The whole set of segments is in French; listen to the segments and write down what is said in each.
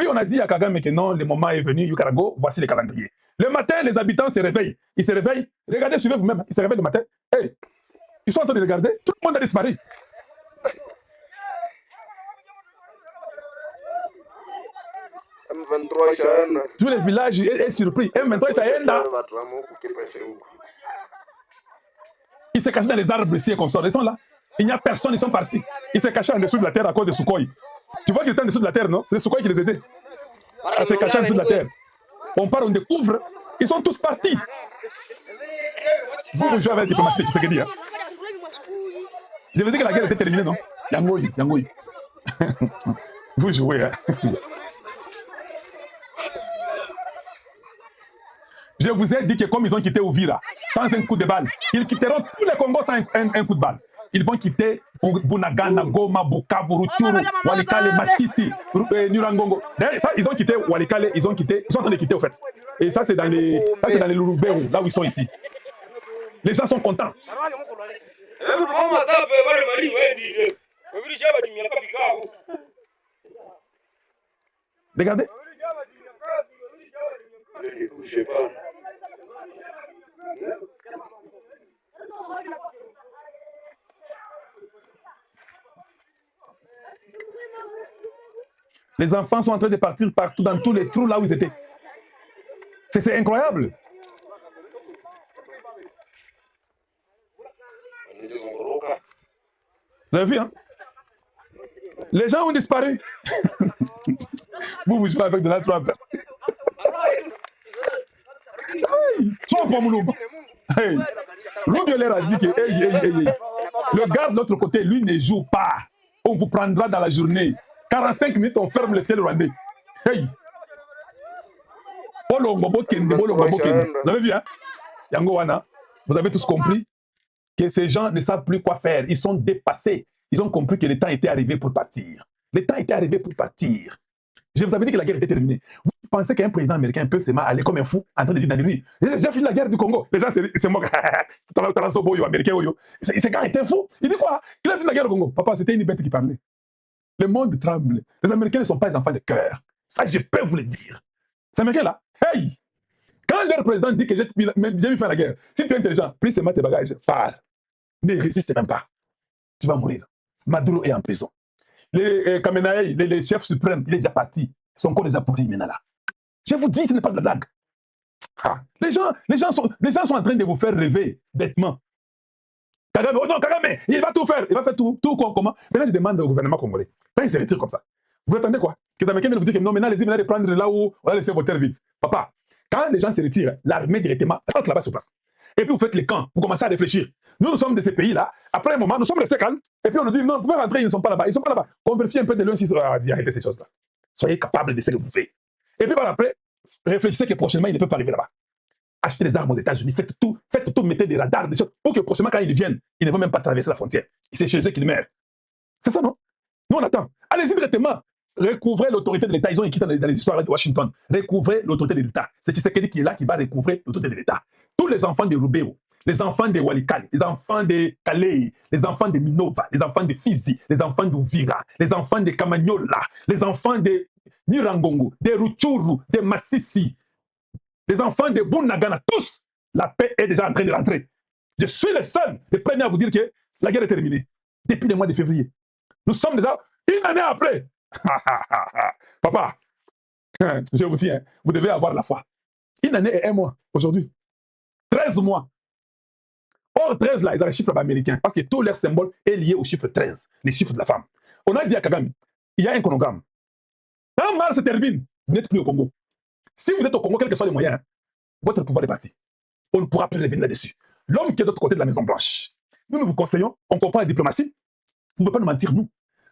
Oui, on a dit à Kagame que non, le moment est venu, Yukarago, voici les calendriers. Le matin, les habitants se réveillent. Ils se réveillent. Regardez, suivez vous-même. Ils se réveillent le matin. Hey, ils sont en train de regarder. Tout le monde a disparu. Tous les villages est surpris. M23 ils se cachent dans les arbres ici et consorts. Ils sont là. Il n'y a personne, ils sont partis. Ils se cachaient en dessous de la terre à cause de Sukhoi. Tu vois qu'ils étaient en dessous de la terre, non? C'est Sukhoi qui les aidait à se cacher en dessous de la terre. On part, on découvre. Ils sont tous partis. Vous jouez avec la diplomatie de Tshisekedi. Hein? Je vous dis que la guerre était terminée, non? Yangoui, Yangoui. Vous jouez, hein? Je vous ai dit que comme ils ont quitté Ouvira, sans un coup de balle, ils quitteront tous les Congos sans un coup de balle. Ils vont quitter Bunagana, Goma, Bukavu, Rutshuru, Walikale, Massissi, Nurangongo. D'ailleurs, ça, ils ont quitté Walikale, ils sont en train de quitter au fait. Et ça, c'est dans les Lulubero, là où ils sont ici. Les gens sont contents. Regardez. Les enfants sont en train de partir partout dans tous les trous là où ils étaient. C'est incroyable. Vous avez vu, hein? Les gens ont disparu. Vous jouez avec Donald Trump. Hey, hey. Rubio leur a dit que le gars de l'autre côté, lui, ne joue pas. On vous prendra dans la journée. 45 minutes, on ferme le ciel rwandais. Hey. Vous avez vu, hein? Yango Wana, vous avez tous compris que ces gens ne savent plus quoi faire. Ils sont dépassés. Ils ont compris que le temps était arrivé pour partir. Le temps était arrivé pour partir. Je vous avais dit que la guerre était terminée. Vous pensez qu'un président américain peut se aller comme un fou en train de dire dans les rues, j'ai fini la guerre du Congo. Les gens, c'est moi. Ce gars était fou. Il dit quoi? Il a fini la guerre du Congo. Papa, c'était une bête qui parlait. Le monde tremble. Les Américains ne sont pas des enfants de cœur. Ça, je peux vous le dire. Ces Américains-là, hey! Quand leur président dit que j'ai mis fin à la guerre, si tu es intelligent, prise tes bagages, pars. Ne résiste même pas. Tu vas mourir. Maduro est en prison. Les Kamenaï, les chefs suprêmes, il est déjà parti. Son corps est déjà pourri maintenant là. Je vous dis, ce n'est pas de la blague. Ah, les gens sont en train de vous faire rêver bêtement. Kagame, oh non, Kagame, il va tout faire. Il va faire tout comment. Maintenant, je demande au gouvernement congolais. Quand il se retire comme ça, vous attendez quoi? Que les Américains viennent vous dire que non, maintenant, les Américains prendre là où on va laisser vos terres vides. Papa, quand les gens se retirent, l'armée directement rentre là-bas sur place. Et puis vous faites les camps, vous commencez à réfléchir. Nous sommes de ces pays-là. Après un moment, nous sommes restés calmes. Et puis on nous dit, non, vous pouvez rentrer, ils ne sont pas là-bas. Ils ne sont pas là-bas. On vérifie un peu de loin si arrêtez ces choses-là. Soyez capables de ce que vous faites. Et puis par après, réfléchissez que prochainement, ils ne peuvent pas arriver là-bas. Achetez des armes aux États-Unis, faites tout, mettez des radars, des choses, pour que prochainement, quand ils viennent, ils ne vont même pas traverser la frontière. C'est chez eux qu'ils meurent. C'est ça, non? Nous, on attend. Allez-y directement. Recouvrez l'autorité de l'État. Ils ont écrit dans les histoires de Washington. Recouvrez l'autorité de l'État. C'est Tshisekedi qui est là, qui va recouvrer l'autorité de l'État. Tous les enfants de Rubero, les enfants de Walikale, les enfants de Calais, les enfants de Minova, les enfants de Fizi, les enfants d'Uvira, les enfants de Kamanyola, les enfants de Nirangongo, de Rutshuru, de Massissi, les enfants de Bunagana, tous, la paix est déjà en train de rentrer. Je suis le seul, le premier à vous dire que la guerre est terminée. Depuis le mois de février. Nous sommes déjà une année après. Papa, je vous dis, hein, vous devez avoir la foi. Une année et un mois aujourd'hui. 13 mois. Or, 13 là, ils ont les chiffres américains. Parce que tout leur symbole est lié au chiffre 13, les chiffres de la femme. On a dit à Kagame, il y a un chronogramme. Quand Mars se termine, vous n'êtes plus au Congo. Si vous êtes au Congo, quels que soient les moyens, votre pouvoir est parti. On ne pourra plus revenir là-dessus. L'homme qui est de l'autre côté de la Maison Blanche, nous vous conseillons, on comprend la diplomatie, vous ne pouvez pas nous mentir, nous.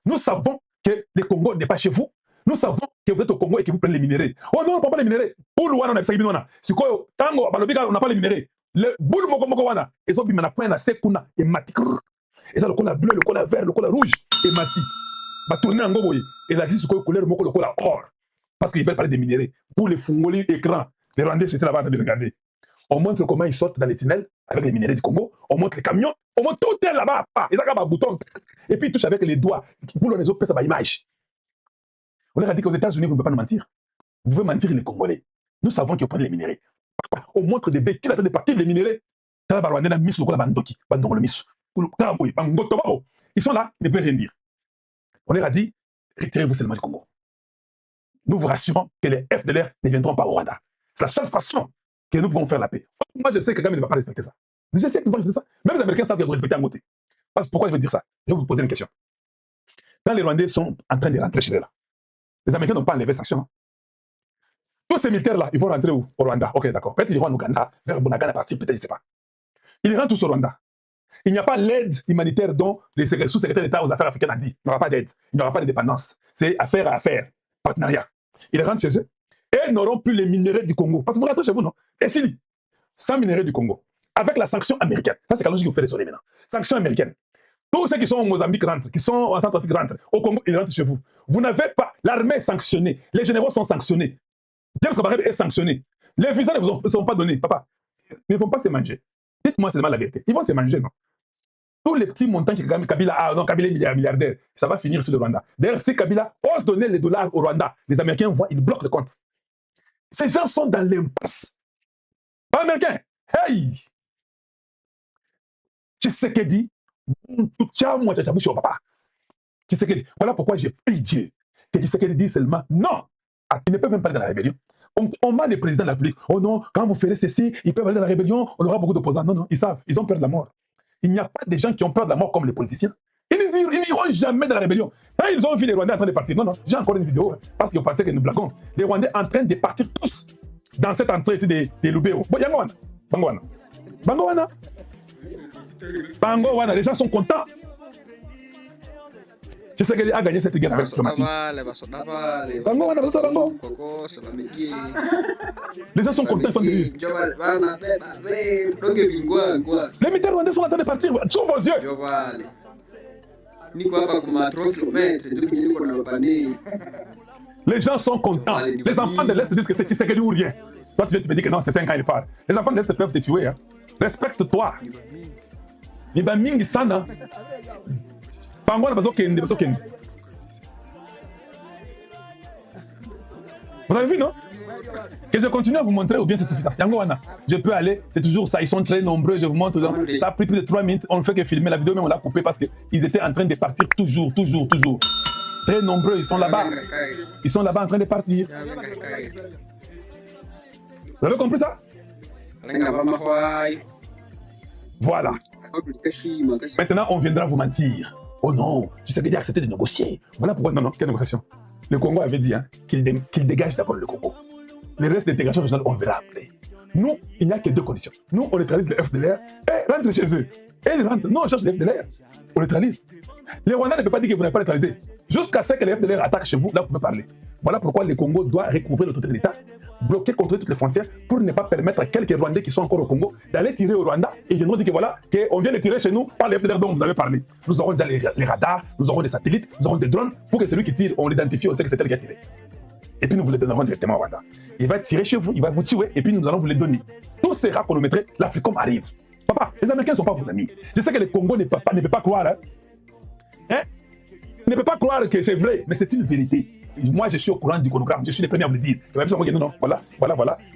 Nous savons que le Congo n'est pas chez vous. Nous savons que vous êtes au Congo et que vous prenez les minéraux. Oh non, on ne prend pas les minéraux. Pour le on a fait c'est quoi, tango, on n'a pas les minéraux. Le boule moko wana, et so bimana point na sekuna et mati. Et ça le cola bleu, le cola vert, le cola rouge et mati. Ba tourner en goboye et la dit quoi couleur moko le cola or. Parce qu'ils veulent parler des minéraux. Pour les fungoli écran, les Rwandais c'était là-bas de regarder. On montre comment ils sortent dans les tunnels avec les minéraux du Congo. On montre les camions. On montre tout est là-bas. Ils ont un bouton. Et puis ils touchent avec les doigts. Pour les autres, ça va image. On leur a dit qu'aux États-Unis, vous ne pouvez pas nous mentir. Vous pouvez mentir les Congolais. Nous savons qu'ils prennent les minéraux. On montre des véhicules en train de partir les minéraux. Ils sont là, ils ne peuvent rien dire. On leur a dit, retirez-vous seulement du Congo. Nous vous rassurons que les FDLR ne viendront pas au Rwanda. C'est la seule façon que nous pouvons faire la paix. Moi, je sais que Kagame ne va pas respecter ça. Je sais qu'il ne va pas respecter ça. Même les Américains savent qu'ils vont respecter un côté. Pourquoi je veux dire ça? Je vais vous poser une question. Quand les Rwandais sont en train de rentrer chez eux, là, les Américains n'ont pas enlevé sanctions. Tous ces militaires-là, ils vont rentrer où? Au Rwanda. Ok, d'accord. Peut-être qu'ils vont en Ouganda, vers Bunagana partir, peut-être, je ne sais pas. Ils rentrent tous au Rwanda. Il n'y a pas l'aide humanitaire dont les sous-secrétaires d'État aux affaires africaines a dit. Il n'y aura pas d'aide. Il n'y aura pas de dépendance. C'est affaire à affaire. Partenariat. Ils rentrent chez eux et n'auront plus les minéraux du Congo. Parce que vous rentrez chez vous, non? Et si, sans minéraux du Congo, avec la sanction américaine, ça c'est la logique que vous faites les maintenant. Sanction américaine. Tous ceux qui sont au Mozambique rentrent, qui sont en Centrafrique rentrent. Au Congo, ils rentrent chez vous. Vous n'avez pas. L'armée est sanctionnée. Les généraux sont sanctionnés. James Kabarebe est sanctionné. Les visas ne vous sont pas donnés. Papa, ils ne vont pas se manger. Dites-moi seulement la vérité. Ils vont se manger, non? Tous les petits montants que Kabila est milliardaire, ça va finir sur le Rwanda. D'ailleurs, si Kabila ose donner les dollars au Rwanda, les Américains voient, ils bloquent le compte. Ces gens sont dans l'impasse. Pas américain. Hey! Tshisekedi, papa. Tshisekedi, voilà pourquoi j'ai pris Dieu. Que Tshisekedi dit seulement non. Ils ne peuvent même pas aller dans la rébellion. On met les présidents de la République. Oh non, quand vous ferez ceci, ils peuvent aller dans la rébellion, on aura beaucoup d'opposants. Non, non, ils savent, ils ont peur de la mort. Il n'y a pas de gens qui ont peur de la mort comme les politiciens. Ils n'iront jamais dans la rébellion. Quand ils ont vu les Rwandais en train de partir, non, non, j'ai encore une vidéo, parce qu'ils pensaient que nous blaguons. Les Rwandais en train de partir tous dans cette entrée ici des Lubero. Bon, Yangowana. Bangowana. Bangowana. Bangowana, les gens sont contents. Je sais qu'elle a gagné cette guerre avec diplomatie. Les gens sont contents, ils sont venus. Les militaires rwandais sont en train de partir sous vos yeux. Les gens sont contents. Les enfants de l'Est disent que c'est Tshisekedi ou rien. Toi, tu me dis que non, c'est 5 ans, il part. Les enfants de l'Est peuvent te tuer. Hein. Respecte-toi. Niba mingi sana. Vous avez vu, non? Que je continue à vous montrer ou bien c'est suffisant? Yangowana, je peux aller, c'est toujours ça, ils sont très nombreux, je vous montre. Ça a pris plus de 3 minutes, on ne fait que filmer la vidéo, mais on l'a coupé parce qu'ils étaient en train de partir toujours. Très nombreux, ils sont là-bas. Ils sont là-bas en train de partir. Vous avez compris ça? Voilà. Maintenant, on viendra vous mentir. Oh non, tu sais que j'ai accepté de négocier. Voilà pourquoi. Non, quelle négociation? Le Congo avait dit hein, qu'il dégage d'abord le Congo. Le reste d'intégration régionale, on verra après. Nous, il n'y a que 2 conditions. Nous, on neutralise les FDLR et rentre chez eux. Et ils rentrent. Nous, on cherche les FDLR. On neutralise. Les Rwandais ne peuvent pas dire que vous n'avez pas neutralisé. Jusqu'à ce que les FDLR attaquent chez vous, là, vous pouvez parler. Voilà pourquoi le Congo doit recouvrir l'autorité de l'État, bloquer, contrôler toutes les frontières pour ne pas permettre à quelques Rwandais qui sont encore au Congo d'aller tirer au Rwanda et ils viendront dire que voilà, qu'on vient de tirer chez nous par les FDLR dont vous avez parlé. Nous aurons déjà les radars, nous aurons des satellites, nous aurons des drones pour que celui qui tire, on l'identifie, on sait que c'est elle qui a tiré. Et puis nous vous les donnerons directement au Rwanda. Il va tirer chez vous, il va vous tuer et puis nous allons vous les donner. Tout sera chronométré, l'Africom arrive. Papa, les Américains ne sont pas vos amis. Je sais que le Congo ne peut pas croire. Hein? Ne peut pas croire que c'est vrai, mais c'est une vérité. Moi, je suis au courant du chronogramme. Je suis le premier à vous le dire. Non, voilà.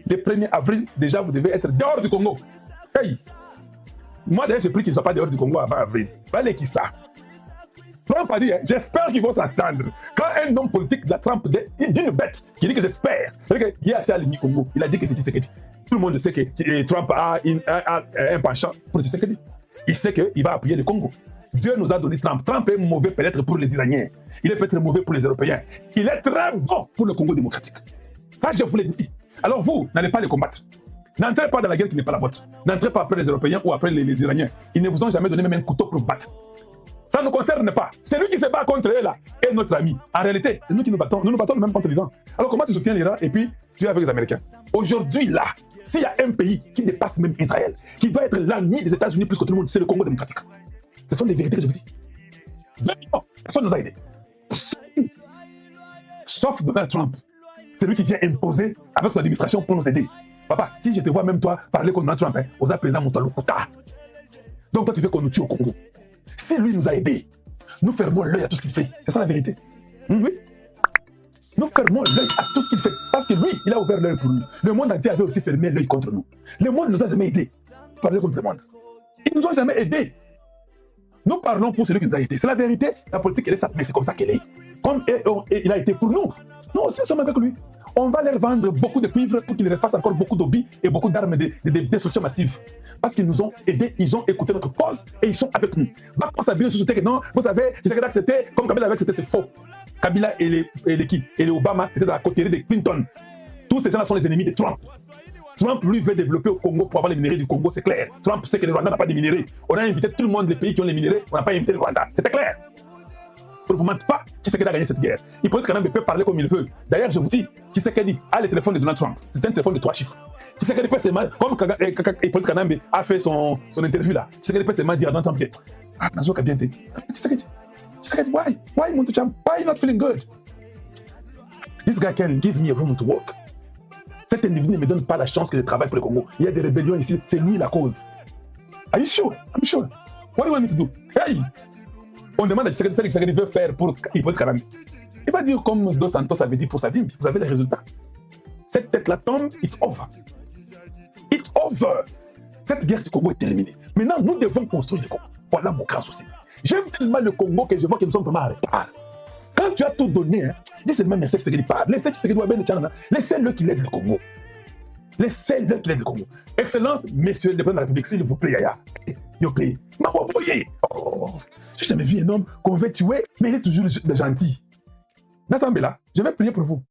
Le 1er avril, déjà, vous devez être dehors du Congo. Hey! Moi, d'ailleurs, j'ai pris qu'ils ne soient pas dehors du Congo avant avril. Fallait qui ça? Trump a dit, hein, j'espère qu'ils vont s'attendre. Quand un homme politique de la Trump dit une bête, qui dit que j'espère, il est assez aligné au Congo. Il a dit que c'est Tshisekedi. Tout le monde sait que Trump a un penchant pour Tshisekedi. Il sait qu'il va appuyer le Congo. Dieu nous a donné Trump. Trump est mauvais peut-être pour les Iraniens. Il est peut-être mauvais pour les Européens. Il est très bon pour le Congo démocratique. Ça, je vous l'ai dit. Alors vous, n'allez pas les combattre. N'entrez pas dans la guerre qui n'est pas la vôtre. N'entrez pas après les Européens ou après les Iraniens. Ils ne vous ont jamais donné même un couteau pour vous battre. Ça ne nous concerne pas. C'est lui qui se bat contre eux là et notre ami. En réalité, c'est nous qui nous battons. Nous nous battons même contre l'Iran. Alors comment tu soutiens l'Iran et puis tu es avec les Américains? Aujourd'hui là, s'il y a un pays qui dépasse même Israël, qui doit être l'ami des États-Unis plus que tout le monde, c'est le Congo démocratique. Ce sont des vérités que je vous dis. Personne ne nous a aidés. Sauf Donald Trump. C'est lui qui vient imposer avec son administration pour nous aider. Papa, si je te vois même toi parler contre Donald Trump, aux apaisants mon lokuta. Donc toi tu veux qu'on nous tue au Congo. Si lui nous a aidés, nous fermons l'œil à tout ce qu'il fait. C'est ça la vérité. Oui. Nous fermons l'œil à tout ce qu'il fait. Parce que lui, il a ouvert l'œil pour nous. Le monde entier avait aussi fermé l'œil contre nous. Le monde ne nous a jamais aidés. Parler contre le monde. Ils ne nous ont jamais aidés. Nous parlons pour celui qui nous a aidés. C'est la vérité. La politique, elle est ça, mais c'est comme ça qu'elle est. Comme il a été pour nous. Nous aussi sommes avec lui. On va leur vendre beaucoup de cuivre pour qu'ils refassent encore beaucoup d'obus et beaucoup d'armes de destruction massive. Parce qu'ils nous ont aidés, ils ont écouté notre cause et ils sont avec nous. Bakpa Sabine se soutenait que non, vous savez, ils avaient accepté, comme Kabila avait accepté, c'est faux. Kabila et les Obama étaient dans la coterie de Clinton. Tous ces gens-là sont les ennemis de Trump. Trump, lui, veut développer au Congo pour avoir les minéraux du Congo, c'est clair. Trump sait que le Rwanda n'a pas de minéraux. On a invité tout le monde, les pays qui ont les minéraux, on n'a pas invité le Rwanda. C'était clair. Pour ne vous mentir pas, Tshisekedi a gagné cette guerre. Il peut quand même parler comme il veut. D'ailleurs, je vous dis, Tshisekedi a le téléphone de Donald Trump. C'est un téléphone de 3 chiffres. Tshisekedi peut seulement, comme Hippolyte Kanambe a fait son interview là, Tshisekedi peut seulement dire à Donald Trump que Nazoka bien t'es. Tshisekedi, why Montucham? Why you not feeling good? This guy can give me a room to work. Cet individu ne me donne pas la chance que je travaille pour le Congo. Il y a des rébellions ici, c'est lui la cause. Are you sure? I'm sure. What do you want me to do? Hey! On demande à Tshisekedi ce que Tshisekedi veut faire pour Hippolyte Kanambe. Il va dire comme Dos Santos avait dit pour sa vie, vous avez les résultats. Cette tête-là tombe, it's over. It's over. Cette guerre du Congo est terminée. Maintenant, nous devons construire le Congo. Voilà mon grand souci. J'aime tellement le Congo que je vois que nous sommes vraiment en retard. Quand tu as tout donné, hein, dis seulement merci à Tshisekedi parle. Laissez Tshisekedi voir bien le Tchana. Laissez-le qu'il aide le Congo. Laissez-le qu'il aide le Congo. Excellence, messieurs le président de la République, s'il vous plaît, Yaya. Yo plaît. Oh, j'ai jamais vu un homme qu'on veut tuer, mais il est toujours gentil. Nassambela, je vais prier pour vous.